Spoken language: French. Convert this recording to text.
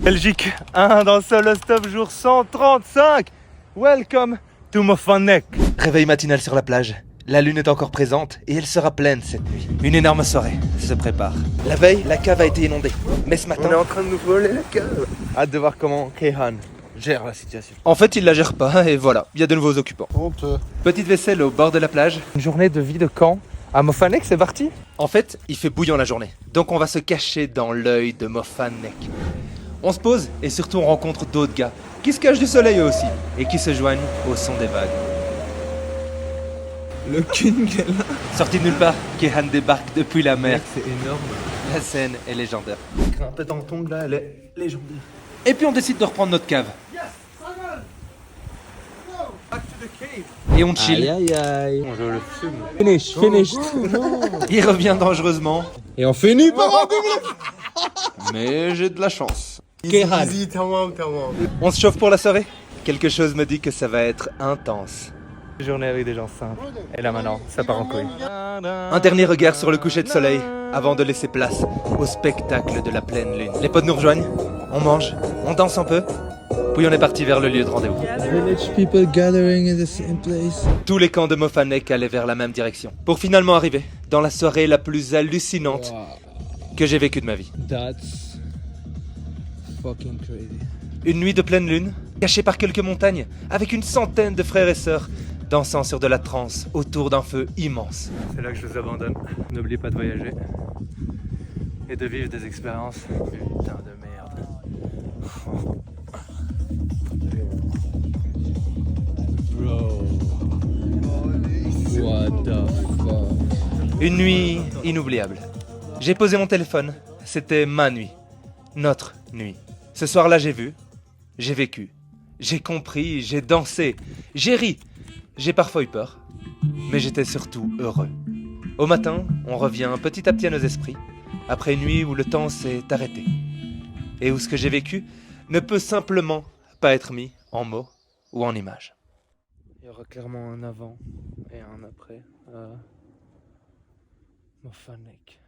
Belgique 1 dans Solo Stop, jour 135. Welcome to Mofannek. Réveil matinal sur la plage. La lune est encore présente et elle sera pleine cette nuit. Une énorme soirée se prépare. La veille, la cave a été inondée. Mais ce matin, On est en train de nous voler la cave. hâte de voir comment Kehan gère la situation. En fait, il la gère pas et voilà, il y a de nouveaux occupants. Honteux. Petite vaisselle au bord de la plage. Une journée de vie de camp à Mofannek, c'est parti. En fait, il fait bouillant la journée. Donc on va se cacher dans l'œil de Mofannek. On se pose et surtout on rencontre d'autres gars qui se cachent du soleil eux aussi et qui se joignent au son des vagues. Le Kung est là. Sorti de nulle part, Kehan débarque depuis la mer. C'est énorme. La scène est légendaire. Grimper dans ton là, elle est légendaire. Et puis on décide de reprendre notre cave. Et on chill. Aïe aïe. On joue le film. Finish, finished. Il revient dangereusement. Et on finit par un Mais j'ai de la chance. Kehan. Easy, tamam. On se chauffe pour la soirée. Quelque chose me dit que ça va être intense. Journée avec des gens simples. Et là maintenant, ça part en couille. Un dernier regard sur le coucher de soleil avant de laisser place au spectacle de la pleine lune. Les potes nous rejoignent, on mange, on danse un peu, puis on est parti vers le lieu de rendez-vous. Village people gathering in the same place. Tous les camps de Mofannek allaient vers la même direction, pour finalement arriver dans la soirée la plus hallucinante que j'ai vécue de ma vie. That's fucking crazy. Une nuit de pleine lune, cachée par quelques montagnes, avec une centaine de frères et sœurs, dansant sur de la trance autour d'un feu immense. C'est là que je vous abandonne. N'oubliez pas de voyager et de vivre des expériences. Putain de merde. Bro. What the fuck. Une nuit inoubliable. J'ai posé mon téléphone, c'était ma nuit, notre nuit. Ce soir-là j'ai vu, j'ai vécu, j'ai compris, j'ai dansé, j'ai ri, j'ai parfois eu peur, mais j'étais surtout heureux. Au matin, on revient petit à petit à nos esprits, après une nuit où le temps s'est arrêté, et où ce que j'ai vécu ne peut simplement pas être mis en mots ou en images. Il y aura clairement un avant et un après. Mofannek.